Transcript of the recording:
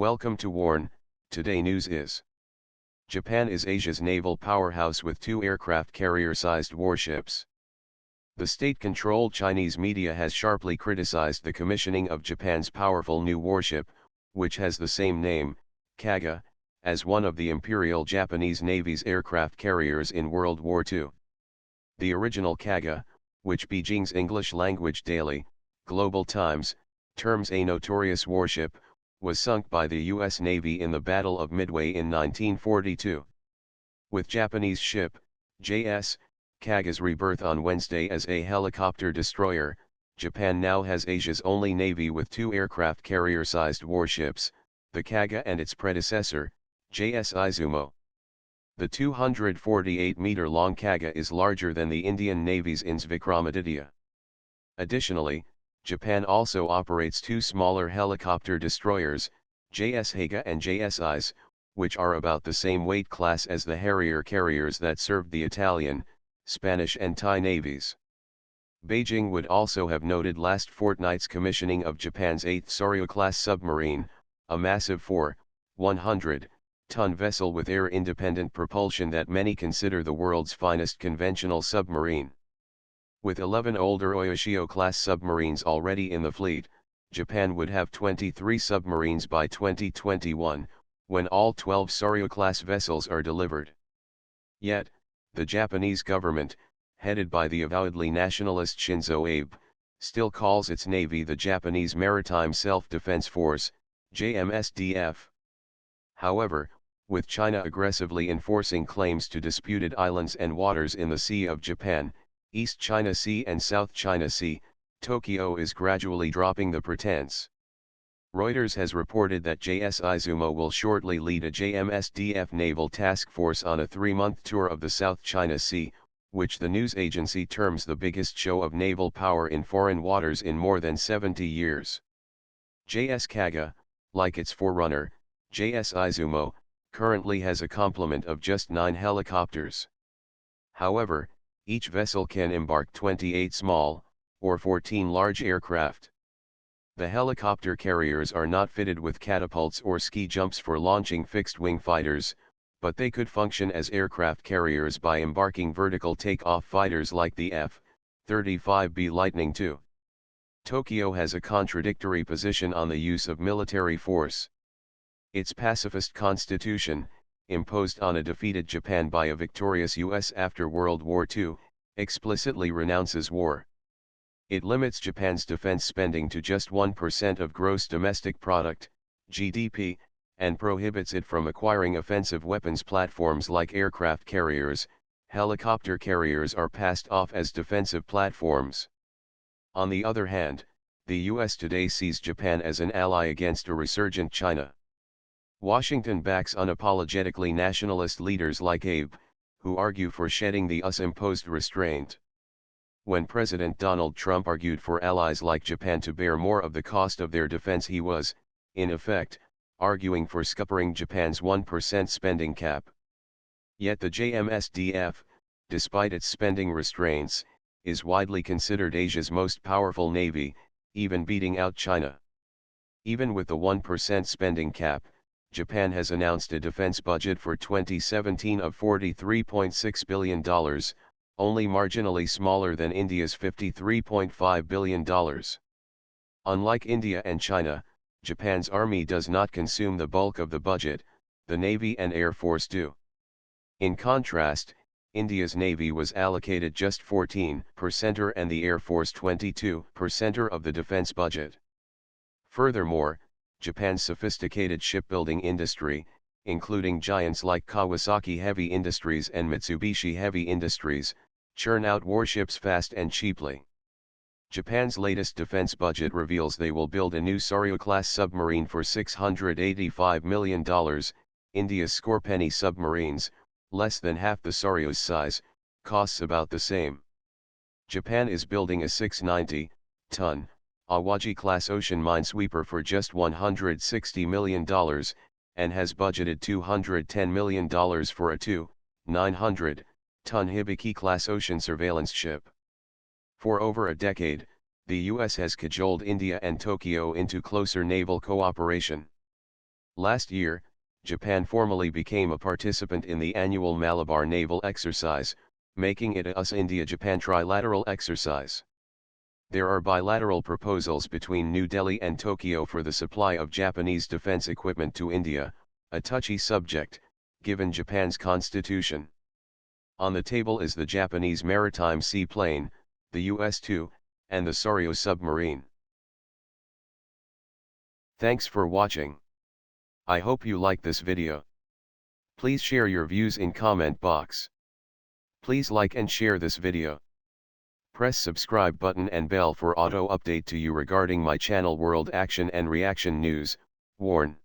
Welcome to Warn. Today news is: Japan is Asia's naval powerhouse with 2 aircraft carrier-sized warships. The state-controlled Chinese media has sharply criticized the commissioning of Japan's powerful new warship, which has the same name, Kaga, as one of the Imperial Japanese Navy's aircraft carriers in World War II. The original Kaga, which Beijing's English-language daily, Global Times, terms a notorious warship, was sunk by the U.S. Navy in the Battle of Midway in 1942. With Japanese ship, JS, Kaga's rebirth on Wednesday as a helicopter destroyer, Japan now has Asia's only navy with 2 aircraft carrier-sized warships, the Kaga and its predecessor, JS Izumo. The 248-meter-long Kaga is larger than the Indian Navy's INS Vikramaditya. Additionally, Japan also operates 2 smaller helicopter destroyers, JS Haga and JS Ise, which are about the same weight class as the Harrier carriers that served the Italian, Spanish and Thai navies. Beijing would also have noted last fortnight's commissioning of Japan's 8th Soryo-class submarine, a massive 100-ton vessel with air-independent propulsion that many consider the world's finest conventional submarine. With 11 older Oyashio-class submarines already in the fleet, Japan would have 23 submarines by 2021, when all 12 Soryo-class vessels are delivered. Yet, the Japanese government, headed by the avowedly nationalist Shinzo Abe, still calls its navy the Japanese Maritime Self-Defense Force, JMSDF. However, with China aggressively enforcing claims to disputed islands and waters in the Sea of Japan, East China Sea and South China Sea, Tokyo is gradually dropping the pretense. Reuters has reported that JS Izumo will shortly lead a JMSDF naval task force on a 3-month tour of the South China Sea, which the news agency terms the biggest show of naval power in foreign waters in more than 70 years. JS Kaga, like its forerunner, JS Izumo, currently has a complement of just 9 helicopters. However, each vessel can embark 28 small, or 14 large aircraft. The helicopter carriers are not fitted with catapults or ski jumps for launching fixed-wing fighters, but they could function as aircraft carriers by embarking vertical take-off fighters like the F-35B Lightning II. Tokyo has a contradictory position on the use of military force. Its pacifist constitution, imposed on a defeated Japan by a victorious US after World War II, explicitly renounces war. It limits Japan's defense spending to just 1% of gross domestic product, GDP, and prohibits it from acquiring offensive weapons platforms like aircraft carriers. Helicopter carriers are passed off as defensive platforms. On the other hand, the US today sees Japan as an ally against a resurgent China. Washington backs unapologetically nationalist leaders like Abe, who argue for shedding the US-imposed restraint. When President Donald Trump argued for allies like Japan to bear more of the cost of their defense, he was, in effect, arguing for scuppering Japan's 1% spending cap. Yet the JMSDF, despite its spending restraints, is widely considered Asia's most powerful navy, even beating out China. Even with the 1% spending cap, Japan has announced a defense budget for 2017 of $43.6 billion, only marginally smaller than India's $53.5 billion. Unlike India and China, Japan's army does not consume the bulk of the budget, the Navy and Air Force do. In contrast, India's Navy was allocated just 14% and the Air Force 22% of the defense budget. Furthermore, Japan's sophisticated shipbuilding industry, including giants like Kawasaki Heavy Industries and Mitsubishi Heavy Industries, churn out warships fast and cheaply. Japan's latest defense budget reveals they will build a new Soryo-class submarine for $685 million, India's Scorpeni submarines, less than half the Soryo's size, costs about the same. Japan is building a 690-ton, Awaji-class ocean minesweeper for just $160 million, and has budgeted $210 million for a 900-ton Hibiki-class ocean surveillance ship. For over a decade, the US has cajoled India and Tokyo into closer naval cooperation. Last year, Japan formally became a participant in the annual Malabar naval exercise, making it a US-India-Japan trilateral exercise. There are bilateral proposals between New Delhi and Tokyo for the supply of Japanese defense equipment to India, a touchy subject, given Japan's constitution. On the table is the Japanese maritime seaplane, the US-2, and the Soryo submarine. Thanks for watching. I hope you like this video. Please share your views in comment box. Please like and share this video. Press subscribe button and bell for auto update to you regarding my channel World Action and Reaction News. Warn.